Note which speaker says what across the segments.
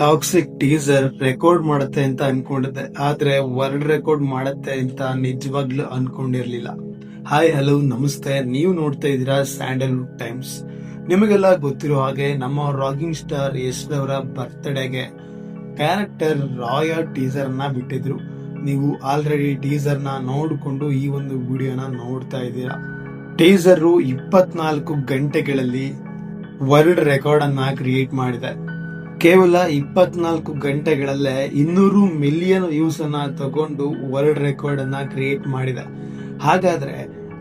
Speaker 1: Toxic teaser record ಮಾಡುತ್ತೆ ಅಂತ ಅನ್ಕೊಂಡಿದ್ದೆ, ಆದ್ರೆ ವರ್ಲ್ಡ್ ರೆಕಾರ್ಡ್ ಮಾಡುತ್ತೆ ಅಂತ ನಿಜವಾಗ್ಲೂ ಅನ್ಕೊಂಡಿರ್ಲಿಲ್ಲ. ಹಾಯ್ ಹಲೋ ನಮಸ್ತೆ, ನೀವು ನೋಡ್ತಾ ಇದ್ದೀರಾ ಸ್ಯಾಂಡಲ್ವುಡ್ ಟೈಮ್ಸ್. ನಿಮಗೆಲ್ಲ ಗೊತ್ತಿರೋ ಹಾಗೆ ನಮ್ಮ ರಾಕಿಂಗ್ ಸ್ಟಾರ್ ಯಶ್ ಅವರ ಬರ್ತ್ಡೇಗೆ ಕ್ಯಾರೆಕ್ಟರ್ ರಾಯ ಟೀಸರ್ ನ ಬಿಟ್ಟಿದ್ರು. ನೀವು ಆಲ್ರೆಡಿ ಟೀಸರ್ ನ ನೋಡಿಕೊಂಡು ಈ ಒಂದು ವಿಡಿಯೋನ ನೋಡ್ತಾ ಇದ್ದೀರಾ. ಟೀಸರ್ 24 ಗಂಟೆಗಳಲ್ಲಿ ವರ್ಲ್ಡ್ ರೆಕಾರ್ಡ್ ಅನ್ನ ಕ್ರಿಯೇಟ್ ಮಾಡಿದೆ. ಕೇವಲ 24 ಗಂಟೆಗಳಲ್ಲೇ 200 ಮಿಲಿಯನ್ ವ್ಯೂಸ್ ಅನ್ನ ತಗೊಂಡು ವರ್ಲ್ಡ್ ರೆಕಾರ್ಡ್ ಅನ್ನ ಕ್ರಿಯೇಟ್ ಮಾಡಿದೆ. ಹಾಗಾದ್ರೆ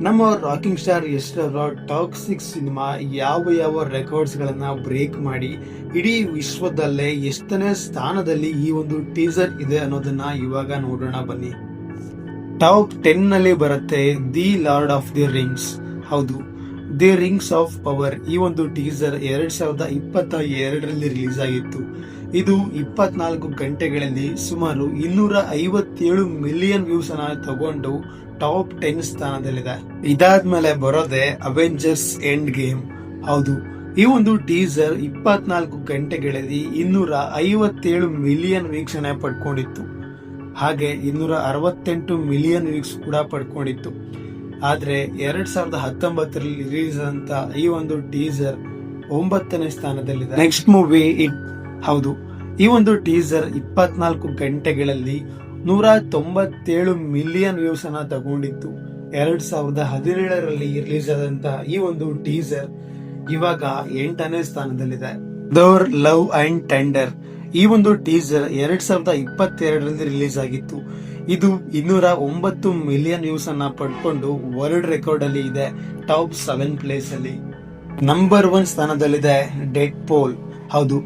Speaker 1: ನಮ್ಮ ರಾಕಿಂಗ್ ಸ್ಟಾರ್ ಯಶ್ ಅವರ ಟಾಕ್ಸಿಕ್ ಸಿನಿಮಾ ಯಾವ ರೆಕಾರ್ಡ್ಸ್ ಗಳನ್ನ ಬ್ರೇಕ್ ಮಾಡಿ ಇಡೀ ವಿಶ್ವದಲ್ಲೇ ಎಷ್ಟನೇ ಸ್ಥಾನದಲ್ಲಿ ಈ ಒಂದು ಟೀಸರ್ ಇದೆ ಅನ್ನೋದನ್ನ ಇವಾಗ ನೋಡೋಣ ಬನ್ನಿ. ಟಾಪ್ 10 ನಲ್ಲಿ ಬರುತ್ತೆ the lord of the rings. ಹೌದು, ದಿ ರಿಂಗ್ಸ್ ಆಫ್ ಪವರ್. ಈ ಒಂದು ಟೀಸರ್ 2022ರಲ್ಲಿ ರಿಲೀಸ್ ಆಗಿತ್ತು. ಇದು 24 ಗಂಟೆಗಳಲ್ಲಿ ಸುಮಾರು 257 ಮಿಲಿಯನ್ ವ್ಯೂಸ್ ಅನ್ನ ತಗೊಂಡು ಟಾಪ್ 10 ಸ್ಥಾನದಲ್ಲಿದೆ. ಇದಾದ್ಮೇಲೆ ಬರೋದೆ ಅವೆಂಜರ್ಸ್ ಎಂಡ್ ಗೇಮ್. ಹೌದು, ಈ ಒಂದು ಟೀಸರ್ 24 ಗಂಟೆಗಳಲ್ಲಿ 257 ಮಿಲಿಯನ್ ವೀಕ್ಷಣೆ ಪಡ್ಕೊಂಡಿತ್ತು. ಹಾಗೆ 268 ಮಿಲಿಯನ್ ವೀಕ್ಸ್ ಕೂಡ ಪಡ್ಕೊಂಡಿತ್ತು. ಆದ್ರೆ 2019ರಲ್ಲಿ ರಿಲೀಸ್ ಅಂತ ಈ ಒಂದು ಟೀಸರ್ 9ನೇ ಸ್ಥಾನದಲ್ಲಿದೆ. Next movie it. ಹೌದು, ಈ ಒಂದು ಟೀಸರ್ 24 ಗಂಟೆಗಳಲ್ಲಿ 197 ಮಿಲಿಯನ್ ವ್ಯೂಸ್ ಅನ್ನ ತಗೊಂಡಿತ್ತು. 2017ರಲ್ಲಿ ರಿಲೀಸ್ ಆದಂತ ಈ ಒಂದು ಟೀಸರ್ ಇವಾಗ 8ನೇ ಸ್ಥಾನದಲ್ಲಿದೆ. Thor love and tender. ಈ ಒಂದು ಟೀಸರ್ 2022ರಲ್ಲಿ ರಿಲೀಸ್ ಆಗಿತ್ತು. ಇದು 209 ಮಿಲಿಯನ್ ವ್ಯೂಸ್ ಅನ್ನ ಪಡ್ಕೊಂಡು ವರ್ಲ್ಡ್ ರೆಕಾರ್ಡ್ ಅಲ್ಲಿ ಇದೆ, ಟಾಪ್ 7 ಪ್ಲೇಸ್ ಅಲ್ಲಿ. ನಂಬರ್ 1 ಸ್ಥಾನದಲ್ಲಿದೆ ಡೆಡ್ ಪೋಲ್. ಹೌದು,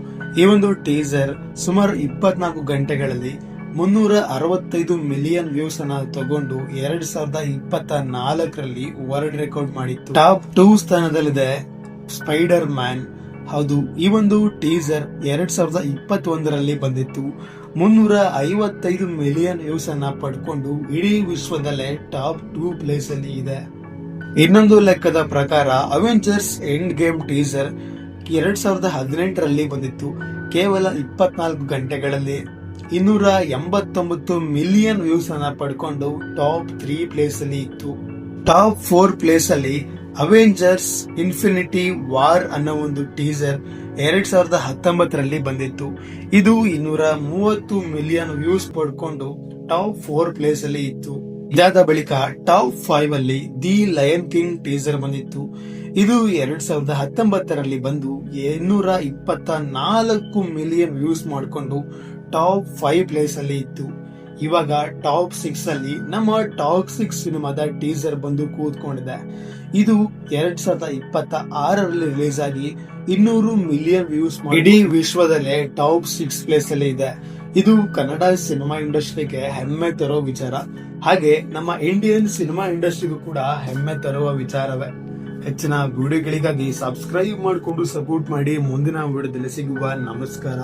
Speaker 1: ಈ ಒಂದು ಟೀಸರ್ ಸುಮಾರು 24 ಗಂಟೆಗಳಲ್ಲಿ 365 ಮಿಲಿಯನ್ ವ್ಯೂಸ್ ಅನ್ನ ತಗೊಂಡು 2024ರಲ್ಲಿ ವರ್ಲ್ಡ್ ರೆಕಾರ್ಡ್ ಮಾಡಿತ್ತು. ಟಾಪ್ 2 ಸ್ಥಾನದಲ್ಲಿದೆ ಸ್ಪೈಡರ್ ಮ್ಯಾನ್. ಹೌದು, ಈ ಒಂದು ಟೀಸರ್ 2021ರಲ್ಲಿ ಬಂದಿತ್ತು. 355 ಮಿಲಿಯನ್ ವ್ಯೂಸ್ ಅನ್ನ ಪಡ್ಕೊಂಡು ಇಡೀ ವಿಶ್ವದಲ್ಲೇ ಟಾಪ್ 2 ಪ್ಲೇಸ್ ಅಲ್ಲಿ ಇದೆ. ಇನ್ನೊಂದು ಲೆಕ್ಕದ ಪ್ರಕಾರ ಅವೆಂಜರ್ಸ್ ಎಂಡ್ ಗೇಮ್ ಟೀಸರ್ 2018ರಲ್ಲಿ ಬಂದಿತ್ತು. ಕೇವಲ 24 ಗಂಟೆಗಳಲ್ಲಿ 289 ಮಿಲಿಯನ್ ವ್ಯೂಸ್ ಅನ್ನ ಪಡ್ಕೊಂಡು ಟಾಪ್ 3 ಪ್ಲೇಸ್ ಅಲ್ಲಿ ಇತ್ತು. ಟಾಪ್ 4 ಪ್ಲೇಸ್ ಅಲ್ಲಿ ಅವೆಂಜರ್ಸ್ ಇನ್ಫಿನಿಟಿ ವಾರ್ ಅನ್ನೋ ಒಂದು ಟೀಸರ್ 2019ರಲ್ಲಿ ಬಂದಿತ್ತು. ಇದು 230 ಮಿಲಿಯನ್ ವ್ಯೂಸ್ ಪಡ್ಕೊಂಡು ಟಾಪ್ 4 ಪ್ಲೇಸ್ ಅಲ್ಲಿ ಇತ್ತು. ಇದಾದ ಬಳಿಕ ಟಾಪ್ 5 ಅಲ್ಲಿ ದಿ ಲಯನ್ ಕಿಂಗ್ ಟೀಸರ್ ಬಂದಿತ್ತು. ಇದು 2019ರಲ್ಲಿ ಬಂದು 224 ಮಿಲಿಯನ್ ವ್ಯೂಸ್ ಮಾಡಿಕೊಂಡು ಟಾಪ್ 5 ಪ್ಲೇಸ್ ಅಲ್ಲಿ ಇತ್ತು. ಇವಾಗ ಟಾಪ್ 6 ಅಲ್ಲಿ ನಮ್ಮ ಟಾಕ್ಸಿಕ್ ಸಿನಿಮಾದ ಟೀಸರ್ ಬಂದು ಕೂತ್ಕೊಂಡಿದೆ. ಇದು 2026ರಲ್ಲಿ ರಿಲೀಸ್ ಆಗಿ 200 ಮಿಲಿಯನ್ ವ್ಯೂಸ್ ಇಡೀ ವಿಶ್ವದಲ್ಲೇ ಟಾಪ್ 6 ಪ್ಲೇಸ್ ಅಲ್ಲಿ ಇದೆ. ಇದು ಕನ್ನಡ ಸಿನಿಮಾ ಇಂಡಸ್ಟ್ರಿಗೆ ಹೆಮ್ಮೆ ತರೋ ವಿಚಾರ. ಹಾಗೆ ನಮ್ಮ ಇಂಡಿಯನ್ ಸಿನಿಮಾ ಇಂಡಸ್ಟ್ರಿಗೂ ಕೂಡ ಹೆಮ್ಮೆ ತರುವ ವಿಚಾರವೇ. ಹೆಚ್ಚಿನ ವಿಡಿಯೋಗಳಿಗಾಗಿ ಸಬ್ಸ್ಕ್ರೈಬ್ ಮಾಡಿಕೊಂಡು ಸಪೋರ್ಟ್ ಮಾಡಿ. ಮುಂದಿನ ವಿಡಿಯೋದಲ್ಲಿ ಸಿಗುವ. ನಮಸ್ಕಾರ.